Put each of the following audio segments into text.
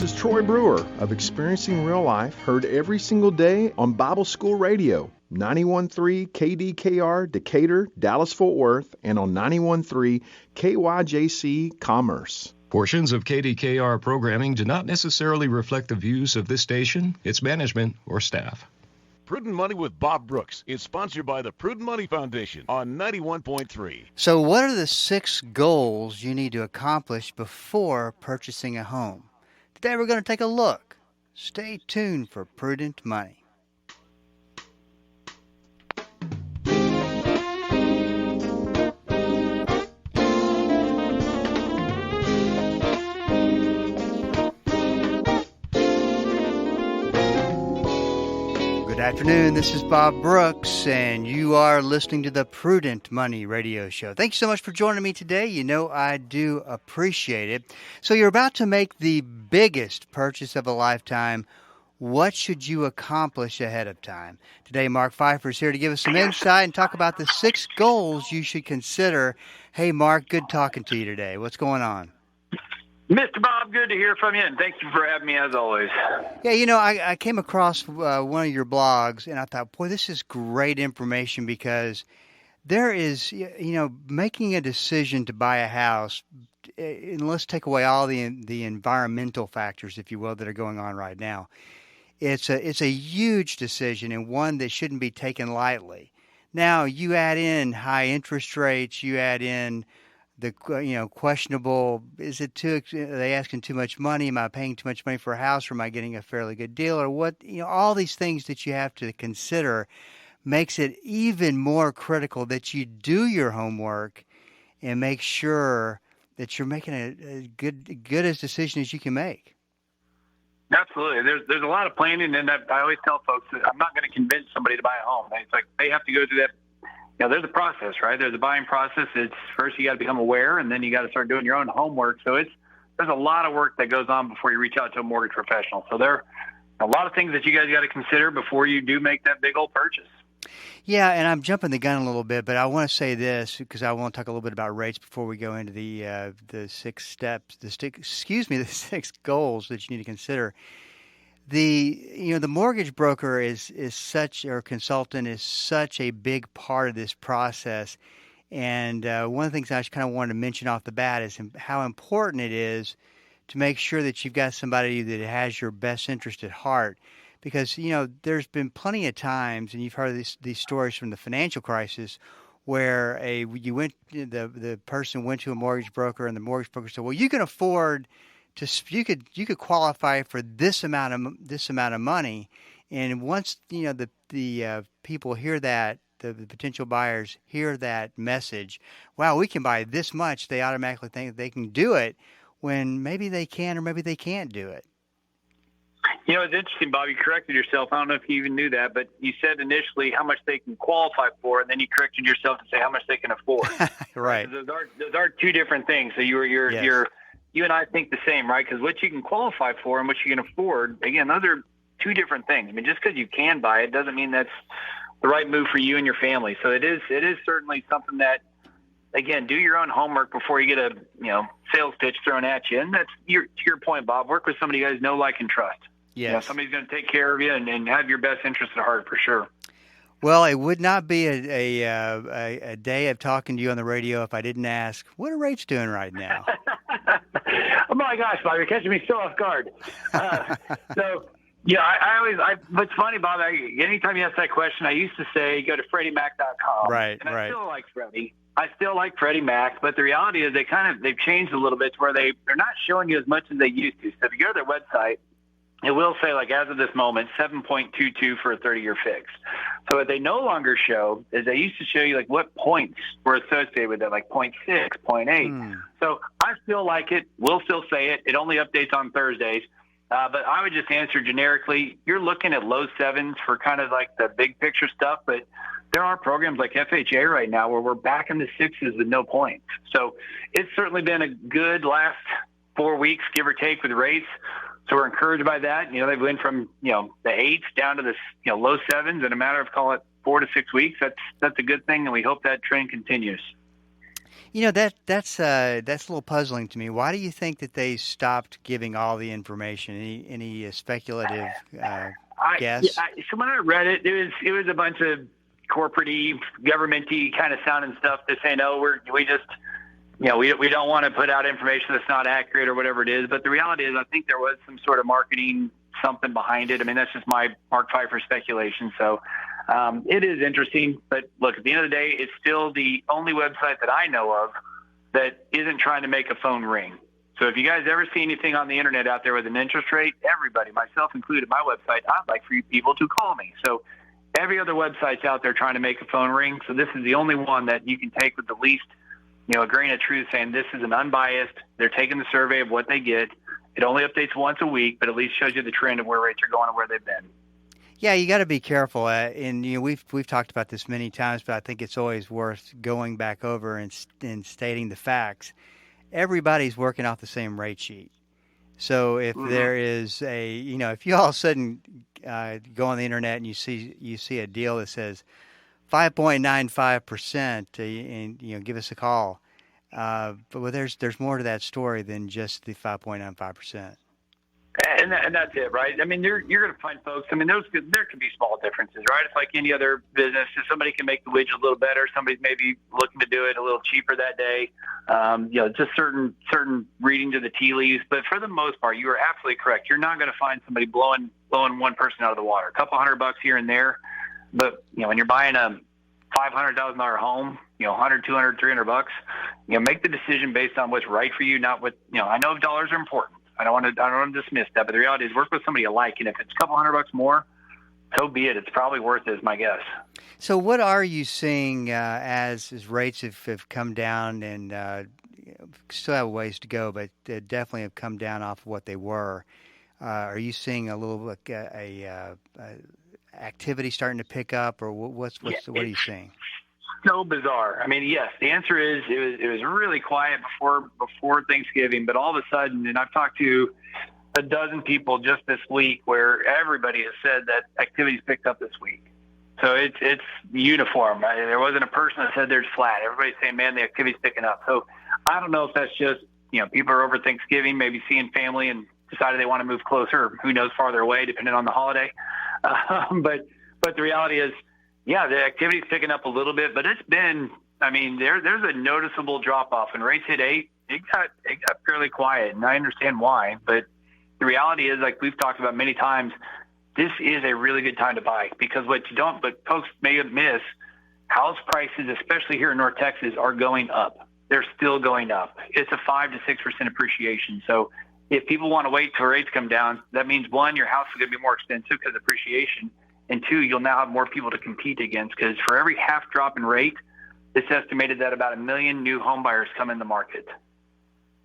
This is Troy Brewer of Experiencing Real Life, heard every single day on Bible School Radio, 91.3 KDKR Decatur, Dallas-Fort Worth, and on 91.3 KYJC Commerce. Portions of KDKR programming do not necessarily reflect the views of this station, its management, or staff. Prudent Money with Bob Brooks is sponsored by the Prudent Money Foundation on 91.3. So what are the 6 goals you need to accomplish before purchasing a home? Today we're going to take a look. Stay tuned for Prudent Money. Good afternoon, this is Bob Brooks, and you are listening to the Prudent Money Radio Show. Thank you so much for joining me today. You know I do appreciate it. So you're about to make the biggest purchase of a lifetime. What should you accomplish ahead of time? Today, Mark Pfeiffer is here to give us some insight and talk about the 6 goals you should consider. Hey, Mark, good talking to you today. What's going on? Mr. Bob, good to hear from you, and thank you for having me as always. Yeah, you know, I came across one of your blogs, and I thought, boy, this is great information because there is, you know, making a decision to buy a house, and let's take away all the environmental factors, if you will, that are going on right now. It's a huge decision and one that shouldn't be taken lightly. Now, you add in high interest rates, you add in the questionable, is it are they asking too much money? Am I paying too much money for a house, or am I getting a fairly good deal? Or what, all these things that you have to consider makes it even more critical that you do your homework and make sure that you're making a good as decision as you can make. Absolutely. There's a lot of planning, and I always tell folks that I'm not going to convince somebody to buy a home. It's like they have to go through that. There's a process, right? There's a buying process. It's first you got to become aware, and then you got to start doing your own homework. So there's a lot of work that goes on before you reach out to a mortgage professional. So there are a lot of things that you guys got to consider before you do make that big old purchase. Yeah, and I'm jumping the gun a little bit, but I want to say this because I want to talk a little bit about rates before we go into the 6 steps, the 6 goals that you need to consider. The mortgage broker is such, or consultant is such a big part of this process, and one of the things I just kind of wanted to mention off the bat is how important it is to make sure that you've got somebody that has your best interest at heart. Because, there's been plenty of times, and you've heard these stories from the financial crisis, where the person went to a mortgage broker, and the mortgage broker said, "Well, you can afford you could qualify for this amount of money," and once the people hear that, the potential buyers hear that message, wow, we can buy this much, they automatically think they can do it when maybe they can or maybe they can't do it. It's interesting, Bob. You corrected yourself. I don't know if you even knew that, but you said initially how much they can qualify for, and then you corrected yourself to say how much they can afford. Right. Those are 2 different things. So you and I think the same, right? Because what you can qualify for and what you can afford, again, those are 2 different things. I mean, just because you can buy it doesn't mean that's the right move for you and your family. So it is certainly something that, again, do your own homework before you get a sales pitch thrown at you. And that's to your point, Bob. Work with somebody you guys know, like, and trust. Yes. Somebody's going to take care of you and have your best interest at heart for sure. Well, it would not be a day of talking to you on the radio if I didn't ask, what are rates doing right now? Oh my gosh, Bob, you're catching me so off guard. What's funny, Bob, anytime you ask that question, I used to say, go to FreddieMac.com. Right, and right. I still like Freddie. I still like Freddie Mac, but the reality is they've changed a little bit to where they're not showing you as much as they used to. So if you go to their website, it will say, like, as of this moment, 7.22 for a 30-year fix. So what they no longer show is they used to show you, like, what points were associated with it, like 0.6, 0.8. So I still like it. We'll still say it. It only updates on Thursdays. But I would just answer generically, you're looking at low 7s for kind of like the big picture stuff, but there are programs like FHA right now where we're back in the 6s with no points. So it's certainly been a good last 4 weeks, give or take, with rates. So we're encouraged by that. They've went from, the 8s down to the low 7s in a matter of, call it, 4 to 6 weeks. That's a good thing, and we hope that trend continues. That's a little puzzling to me. Why do you think that they stopped giving all the information? Any speculative guess? So when I read it, it was a bunch of corporate-y, government-y kind of sounding stuff to say, no, we just, we don't want to put out information that's not accurate or whatever it is. But the reality is, I think there was some sort of marketing something behind it. I mean, that's just my Mark Pfeiffer speculation. So it is interesting. But look, at the end of the day, it's still the only website that I know of that isn't trying to make a phone ring. So if you guys ever see anything on the internet out there with an interest rate, everybody, myself included, my website, I'd like for you people to call me. So every other website's out there trying to make a phone ring. So this is the only one that you can take with the least, a grain of truth, saying this is an unbiased. They're taking the survey of what they get. It only updates once a week, but at least shows you the trend of where rates are going and where they've been. Yeah, you got to be careful. And we've talked about this many times, but I think it's always worth going back over and stating the facts. Everybody's working off the same rate sheet. So if there is if you all of a sudden go on the internet and you see a deal that says 5.95%, and give us a call. But there's more to that story than just the 5.95%. And that's it, right? I mean, you're going to find folks. I mean, there can be small differences, right? It's like any other business. If somebody can make the widget a little better, somebody's maybe looking to do it a little cheaper that day. Just certain readings of the tea leaves. But for the most part, you are absolutely correct. You're not going to find somebody blowing one person out of the water. A couple $100 here and there, but when you're buying a $500,000 home, $100, $200, $300, make the decision based on what's right for you, not what I know dollars are important. I don't want to dismiss that, but the reality is work with somebody you like, and if it's a couple $100 more, so be it. It's probably worth it, is my guess. So what are you seeing as rates have come down and still have a ways to go, but definitely have come down off of what they were? Are you seeing a little activity starting to pick up, or what are you seeing? So bizarre. I mean, yes, the answer is it was really quiet before Thanksgiving, but all of a sudden, and I've talked to a dozen people just this week where everybody has said that activity's picked up this week. So it's uniform. There wasn't a person that said there's flat. Everybody's saying, man, the activity's picking up. So I don't know if that's just, people are over Thanksgiving, maybe seeing family and decided they want to move closer, or who knows, farther away, depending on the holiday. But the reality is, yeah, the activity's picking up a little bit, but it's been, there's a noticeable drop-off. When rates hit 8, it got fairly quiet, and I understand why. But the reality is, like we've talked about many times, this is a really good time to buy, because but folks may miss, house prices, especially here in North Texas, are going up. They're still going up. It's a 5 to 6% appreciation. So if people want to wait till rates come down, that means, one, your house is going to be more expensive because of appreciation. And two, you'll now have more people to compete against, because for every half drop in rate, it's estimated that about 1 million new home buyers come in the market.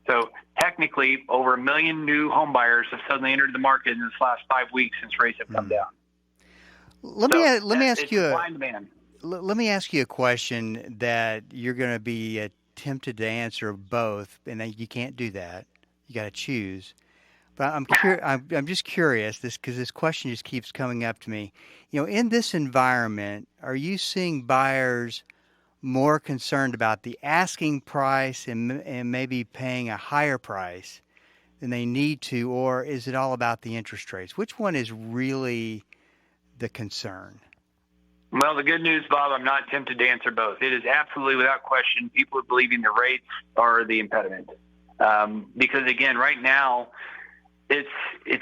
So technically, over 1 million new home buyers have suddenly entered the market in this last 5 weeks since rates have come down. Let me ask you a question that you're going to be tempted to answer both, and you can't do that. You got to choose. But I'm just curious, because this question just keeps coming up to me. In this environment, are you seeing buyers more concerned about the asking price and maybe paying a higher price than they need to, or is it all about the interest rates? Which one is really the concern? Well, the good news, Bob, I'm not tempted to answer both. It is absolutely, without question, people are believing the rates are the impediment. Because, again, right now, it's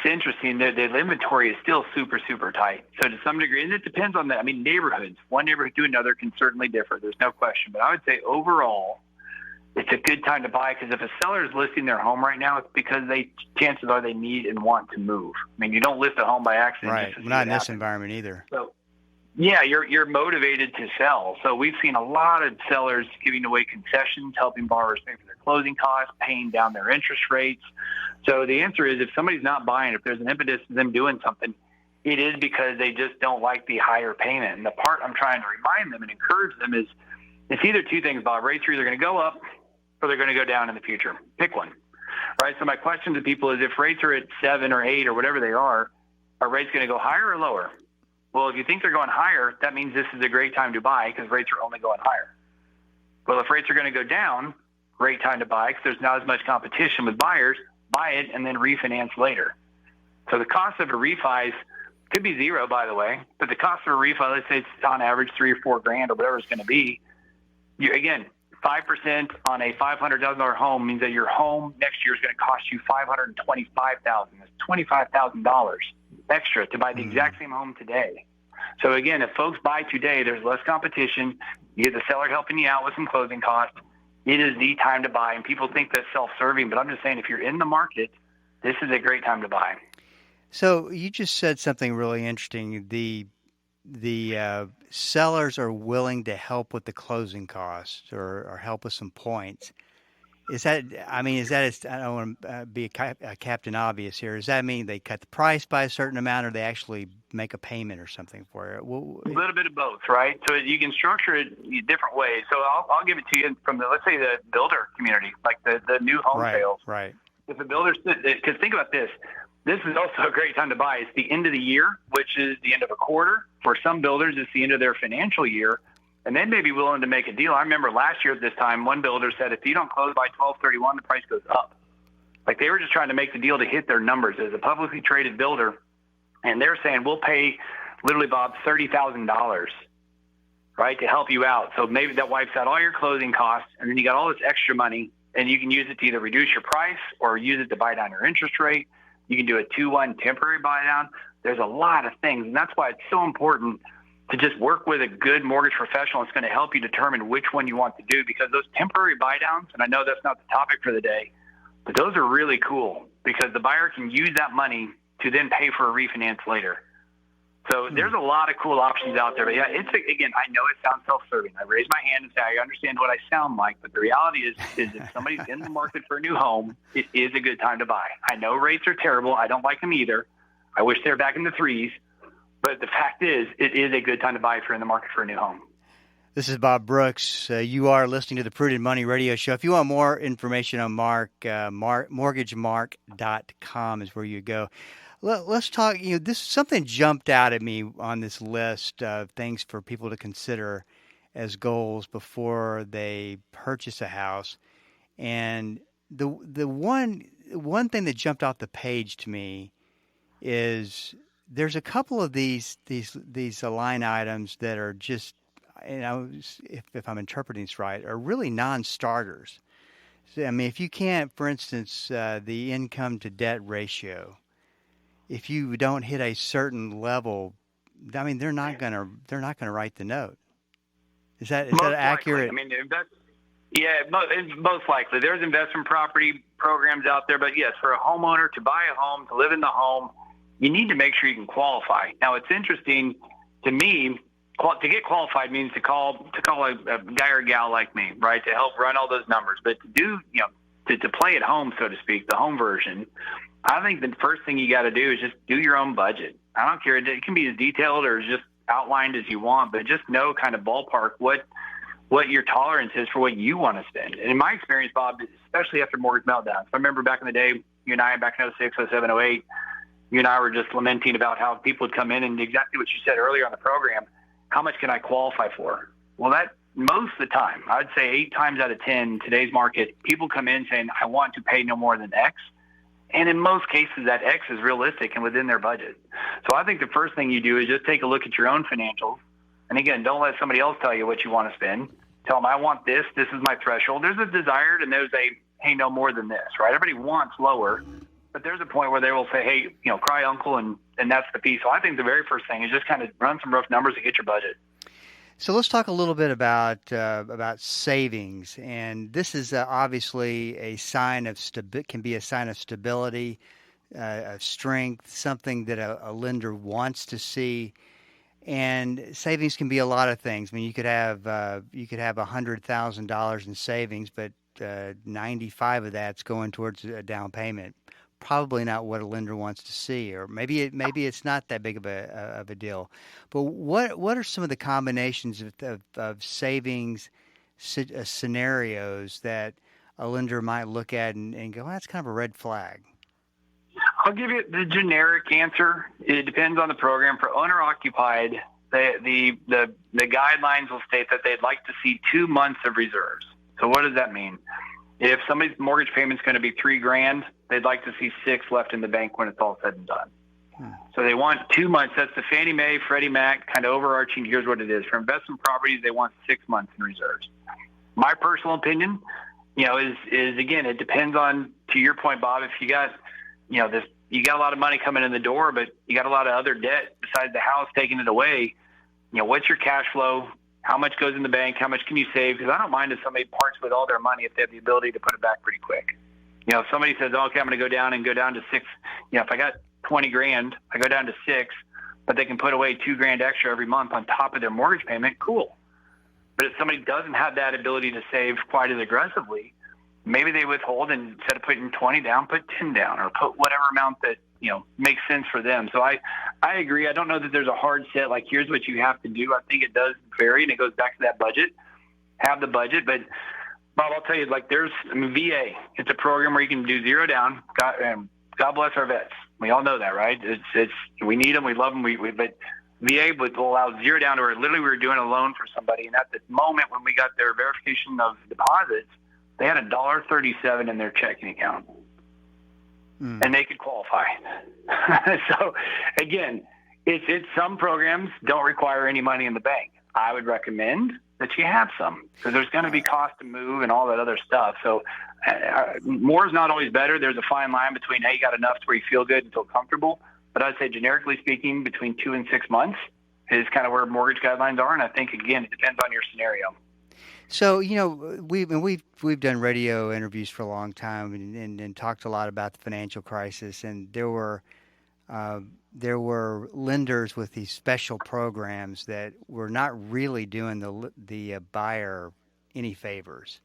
interesting that the inventory is still super, super tight. So to some degree, and it depends on that. Neighborhoods, one neighborhood to another can certainly differ. There's no question. But I would say overall, it's a good time to buy, because if a seller is listing their home right now, it's because chances are they need and want to move. You don't list a home by accident. Right. Not in this environment either. So, yeah, you're motivated to sell. So we've seen a lot of sellers giving away concessions, helping borrowers pay for their closing costs, paying down their interest rates. So the answer is, if somebody's not buying, if there's an impetus to them doing something, it is because they just don't like the higher payment. And the part I'm trying to remind them and encourage them is, it's either two things, Bob. Rates are either going to go up or they're going to go down in the future. Pick one, right? So my question to people is, if rates are at 7 or 8 or whatever they are rates going to go higher or lower? Well, if you think they're going higher, that means this is a great time to buy, because rates are only going higher. Well, if rates are going to go down, great time to buy because there's not as much competition with buyers. Buy it and then refinance later. So the cost of a refi could be zero, by the way, but the cost of a refi, let's say it's on average $3,000 or $4,000 or whatever it's going to be. Again, 5% on a $500,000 home means that your home next year is going to cost you $525,000. That's $25,000 extra to buy the exact same home today. So again, if folks buy today, there's less competition. You get the seller helping you out with some closing costs. It is the time to buy, and people think that's self-serving, but I'm just saying if you're in the market, this is a great time to buy. So you just said something really interesting. The sellers are willing to help with the closing costs or help with some points. I don't want to be a Captain Obvious here. Does that mean they cut the price by a certain amount, or they actually make a payment or something for it? A little bit of both, right? So you can structure it different ways. So I'll give it to you from let's say the builder community, like the new home sales. Right. If the builders, because think about this. This is also a great time to buy. It's the end of the year, which is the end of a quarter. For some builders, it's the end of their financial year, and they may be willing to make a deal. I remember last year at this time, one builder said, if you don't close by 12/31, the price goes up. Like they were just trying to make the deal to hit their numbers as a publicly traded builder, and they're saying, we'll pay literally, Bob, $30,000, right, to help you out. So maybe that wipes out all your closing costs, and then you got all this extra money, and you can use it to either reduce your price or use it to buy down your interest rate. You can do a 2-1 temporary buy down. There's a lot of things, and that's why it's so important to just work with a good mortgage professional. It's going to help you determine which one you want to do, because those temporary buy downs, and I know that's not the topic for the day, but those are really cool because the buyer can use that money to then pay for a refinance later. So there's a lot of cool options out there. But yeah, again, I know it sounds self-serving. I raise my hand and say, I understand what I sound like, but the reality is if somebody's in the market for a new home, it is a good time to buy. I know rates are terrible. I don't like them either. I wish they were back in the threes, but the fact is, it is a good time to buy if you're in the market for a new home. This is Bob Brooks. You are listening to the Prudent Money Radio Show. If you want more information on Mark, mortgagemark.com is where you go. Let's talk. This something jumped out at me on this list of things for people to consider as goals before they purchase a house. And the one thing that jumped off the page to me is there's a couple of these line items that are just, if I'm interpreting this right, are really non-starters. I mean, if you can't, for instance, the income to debt ratio. If you don't hit a certain level, I mean, they're not gonna write the note. Is that accurate? Likely. I mean, it's most likely. There's investment property programs out there, but yes, for a homeowner to buy a home, to live in the home, you need to make sure you can qualify. Now, it's interesting to me. To get qualified means to call a guy or gal like me, right, to help run all those numbers. But to do, to play at home, so to speak, the home version. I think the first thing you got to do is just do your own budget. I don't care. It can be as detailed or as just outlined as you want, but just know kind of ballpark what your tolerance is for what you want to spend. And in my experience, Bob, especially after mortgage meltdowns, I remember back in the day, you and I, back in 06, 07, 08, you and I were just lamenting about how people would come in and exactly what you said earlier on the program, how much can I qualify for? Well, that most of the time, I'd say 8 times out of 10 in today's market, people come in saying, I want to pay no more than X. And in most cases, that X is realistic and within their budget. So I think the first thing you do is just take a look at your own financials. And again, don't let somebody else tell you what you want to spend. Tell them, I want this. This is my threshold. There's a desired and there's a, hey, no more than this, right? Everybody wants lower. But there's a point where they will say, hey, cry uncle, and that's the piece. So I think the very first thing is just kind of run some rough numbers and get your budget. So let's talk a little bit about savings, and this is obviously a sign of can be a sign of stability, of strength, something that a lender wants to see. And savings can be a lot of things. I mean, you could have $100,000 in savings, but 95 of that's going towards a down payment. Probably not what a lender wants to see, or maybe it's not that big of a deal. But what are some of the combinations of savings scenarios that a lender might look at and go, well, that's kind of a red flag? I'll give you the generic answer. It depends on the program. For owner-occupied, the guidelines will state that they'd like to see 2 months of reserves. So what does that mean? If somebody's mortgage payment's going to be $3,000, they'd like to see 6 left in the bank when it's all said and done. So they want 2 months. That's the Fannie Mae, Freddie Mac kind of overarching. Here's what it is. For investment properties, they want 6 months in reserves. My personal opinion, is again, it depends on, to your point, Bob, if you got, you got a lot of money coming in the door, but you got a lot of other debt besides the house taking it away. What's your cash flow? How much goes in the bank? How much can you save? Because I don't mind if somebody parts with all their money if they have the ability to put it back pretty quick. If somebody says, okay, I'm going to go down to 6, if I got $20,000, I go down to 6, but they can put away $2,000 extra every month on top of their mortgage payment. Cool. But if somebody doesn't have that ability to save quite as aggressively, maybe they withhold, and instead of putting 20 down, put 10 down, or put whatever amount that, makes sense for them. So I agree. I don't know that there's a hard set, like, here's what you have to do. I think it does vary, and it goes back to that budget. Have the budget. But Bob, I'll tell you, like, VA. It's a program where you can do 0 down. God bless our vets. We all know that, right? We need them. We love them. But VA will allow 0 down, or literally we were doing a loan for somebody, and at the moment when we got their verification of deposits, they had $1.37 in their checking account, and they could qualify. So again, it's some programs don't require any money in the bank. I would recommend that you have some, because there's going to be cost to move and all that other stuff. So more is not always better. There's a fine line between, hey, you got enough to where you feel good and feel comfortable. But I'd say generically speaking, between 2 and 6 months is kind of where mortgage guidelines are. And I think, again, it depends on your scenario. So, we've done radio interviews for a long time and talked a lot about the financial crisis, and there were lenders with these special programs that were not really doing the buyer any favors.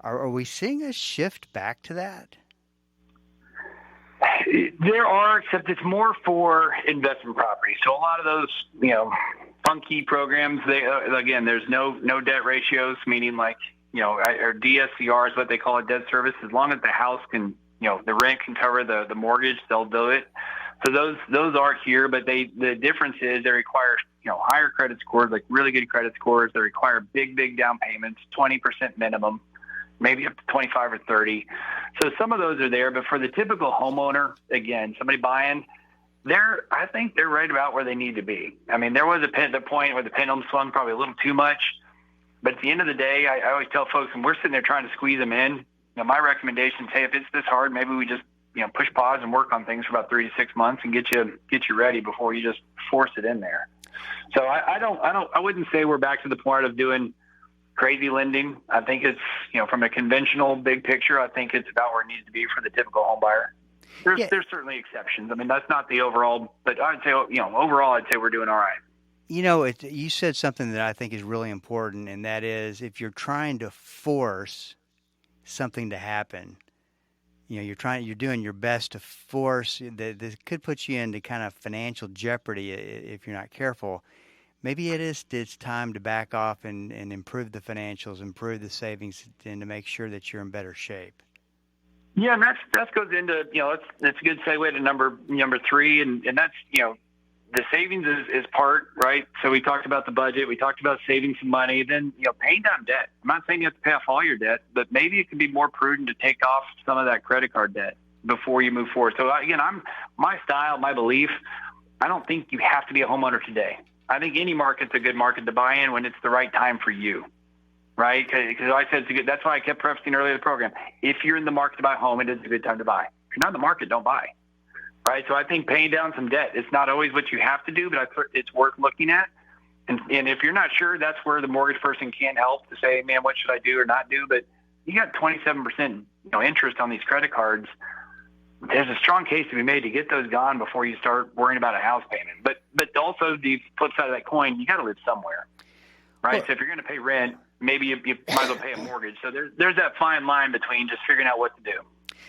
Are we seeing a shift back to that? There are, except it's more for investment properties. So a lot of those, funky programs, again, there's no debt ratios, meaning like, or DSCR is what they call it, debt service. As long as the house can, the rent can cover the mortgage, they'll do it. So those aren't here, but the difference is they require, higher credit scores, like really good credit scores. They require big down payments, 20% minimum, maybe up to 25 or 30. So some of those are there, but for the typical homeowner, again, somebody buying, I think they're right about where they need to be. I mean, there was the point where the pendulum swung probably a little too much, but at the end of the day, I always tell folks, and we're sitting there trying to squeeze them in, my recommendation is, hey, if it's this hard, maybe we just, push pause and work on things for about 3 to 6 months and get you ready before you just force it in there. So I wouldn't say we're back to the point of doing crazy lending. I think it's, from a conventional big picture, I think it's about where it needs to be for the typical home buyer. There's certainly exceptions. I mean, that's not the overall, but I'd say, overall, I'd say we're doing all right. You said something that I think is really important, and that is, if you're trying to force something to happen, you're doing your best to force that could put you into kind of financial jeopardy if you're not careful. Maybe it's time to back off and improve the financials, improve the savings, and to make sure that you're in better shape. Yeah, and that goes into, that's a good segue to number 3, and that's, the savings is part, right? So we talked about the budget, we talked about saving some money, then, paying down debt. I'm not saying you have to pay off all your debt, but maybe it can be more prudent to take off some of that credit card debt before you move forward. So again, my belief, I don't think you have to be a homeowner today. I think any market's a good market to buy in when it's the right time for you. Right? Because I said that's why I kept prefacing earlier in the program. If you're in the market to buy a home, it is a good time to buy. If you're not in the market, don't buy. Right? So I think paying down some debt, it's not always what you have to do, but it's worth looking at. And if you're not sure, that's where the mortgage person can help to say, man, what should I do or not do? But you got 27% interest on these credit cards. There's a strong case to be made to get those gone before you start worrying about a house payment. But also the flip side of that coin, you got to live somewhere. Right? Well, so if you're going to pay rent, maybe you might as well pay a mortgage. So there's that fine line between just figuring out what to do.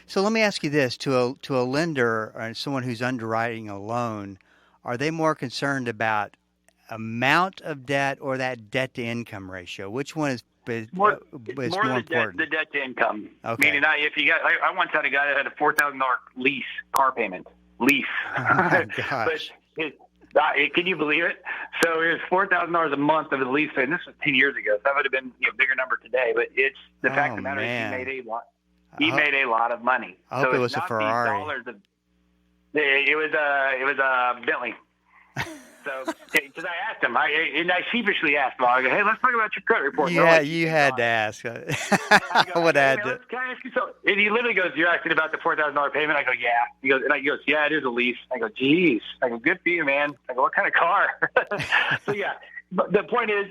So let me ask you this: to a lender or someone who's underwriting a loan, are they more concerned about amount of debt or that debt to income ratio? Which one is more important? The debt to income. Okay. Meaning, I once had a guy that had a $4,000 car payment. Lease. Oh my gosh. But can you believe it? So it was $4,000 a month of the lease pay, and this was 10 years ago. So that would have been a bigger number today. But it's the fact of the matter is he made a lot of money. I hope so it was a Ferrari. It was a Bentley. So, because I asked him, I sheepishly asked him, I go, hey, let's talk about your credit report. Yeah, you had to ask. I would add to. Can I ask you something? And he literally goes, you're asking about the $4,000 payment? I go, yeah. He goes, yeah, it is a lease. I go, geez. I go, good for you, man. I go, what kind of car? So, yeah. But the point is,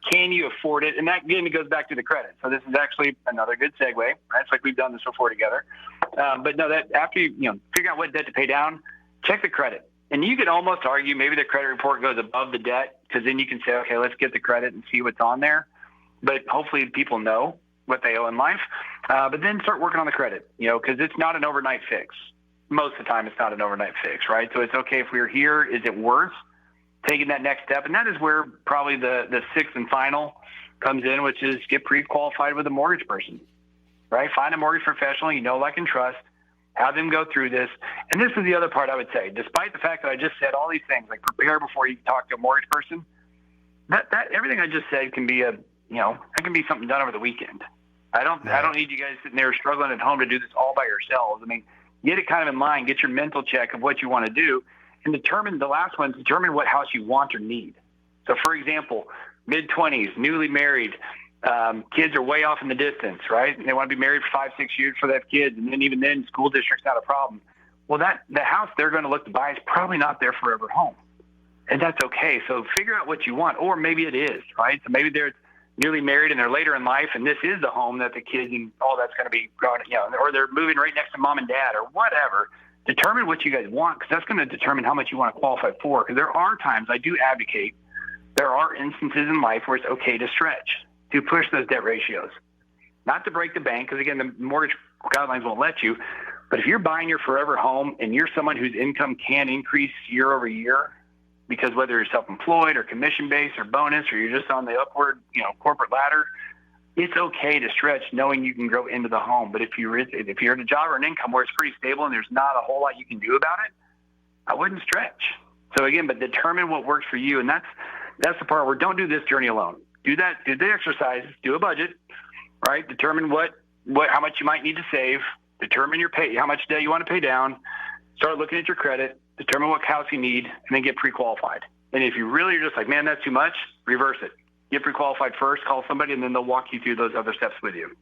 can you afford it? And that, again, it goes back to the credit. So this is actually another good segue. Right? It's like we've done this before together. But no, that after you figure out what debt to pay down, check the credit. And you could almost argue maybe the credit report goes above the debt, because then you can say, okay, let's get the credit and see what's on there. But hopefully people know what they owe in life. But then start working on the credit, because it's not an overnight fix. Most of the time it's not an overnight fix, right? So it's okay if we're here. Is it worth taking that next step? And that is where probably the sixth and final comes in, which is get pre-qualified with a mortgage person, right? Find a mortgage professional like and trust. Have them go through this. And this is the other part I would say. Despite the fact that I just said all these things, like prepare before you talk to a mortgage person, that everything I just said can be that can be something done over the weekend. I don't need you guys sitting there struggling at home to do this all by yourselves. I mean, get it kind of in mind, get your mental check of what you want to do, and determine what house you want or need. So, for example, mid-20s, newly married, kids are way off in the distance, right? And they want to be married for 5-6 years for that kids, and then even then, school district's not a problem. Well, the house they're going to look to buy is probably not their forever home, and that's okay. So figure out what you want, or maybe it is, right? So maybe they're newly married and they're later in life, and this is the home that the kids and all that's going to be growing, or they're moving right next to mom and dad, or whatever. Determine what you guys want, because that's going to determine how much you want to qualify for. Because there are times I do advocate, there are instances in life where it's okay to stretch, to push those debt ratios, not to break the bank, because again, the mortgage guidelines won't let you. But if you're buying your forever home and you're someone whose income can increase year over year, because whether you're self-employed or commission-based or bonus, or you're just on the upward, corporate ladder, it's okay to stretch, knowing you can grow into the home. But if you're in a job or an income where it's pretty stable and there's not a whole lot you can do about it, I wouldn't stretch. So again, but determine what works for you, and that's the part where don't do this journey alone. Do the exercises, do a budget, right? Determine how much you might need to save, determine how much debt you want to pay down, start looking at your credit, determine what house you need, and then get pre-qualified. And if you really are just like, man, that's too much, reverse it. Get pre-qualified first, call somebody, and then they'll walk you through those other steps with you.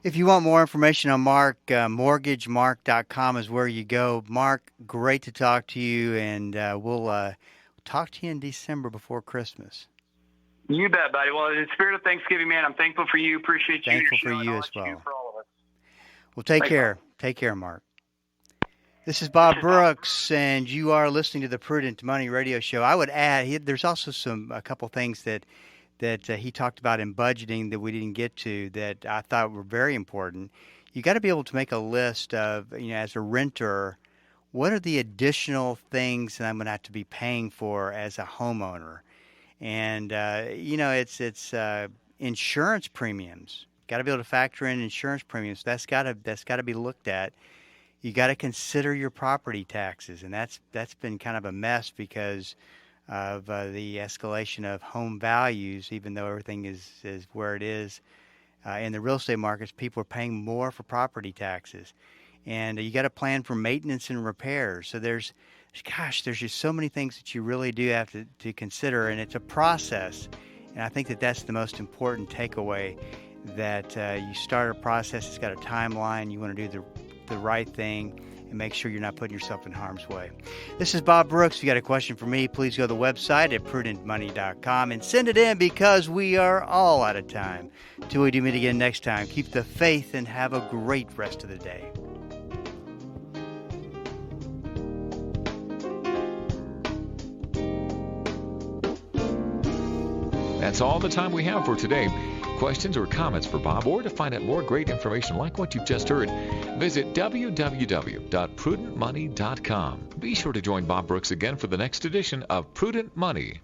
If you want more information on Mark, mortgagemark.com is where you go. Mark, great to talk to you, and we'll talk to you in December before Christmas. You bet, buddy. Well, in the spirit of Thanksgiving, man, I'm thankful for you. Appreciate you. Thankful for you as well. For all of us. Well, take care. Man. Take care, Mark. This is Bob Brooks, and you are listening to the Prudent Money Radio Show. I would add, there's also a couple things that he talked about in budgeting that we didn't get to that I thought were very important. You got to be able to make a list of, as a renter, what are the additional things that I'm going to have to be paying for as a homeowner? And, it's insurance premiums. Got to be able to factor in insurance premiums. That's got to be looked at. You got to consider your property taxes, and that's been kind of a mess because of the escalation of home values. Even though everything is where it is in the real estate markets, people are paying more for property taxes, and you got to plan for maintenance and repairs. So there's just so many things that you really do have to consider, and it's a process. And I think that's the most important takeaway, that you start a process, it's got a timeline, you want to do the right thing and make sure you're not putting yourself in harm's way. This is Bob Brooks. If you got a question for me, please go to the website at prudentmoney.com and send it in, because we are all out of time. Till we do meet again next time, keep the faith and have a great rest of the day. That's all the time we have for today. Questions or comments for Bob, or to find out more great information like what you've just heard, visit www.prudentmoney.com. Be sure to join Bob Brooks again for the next edition of Prudent Money.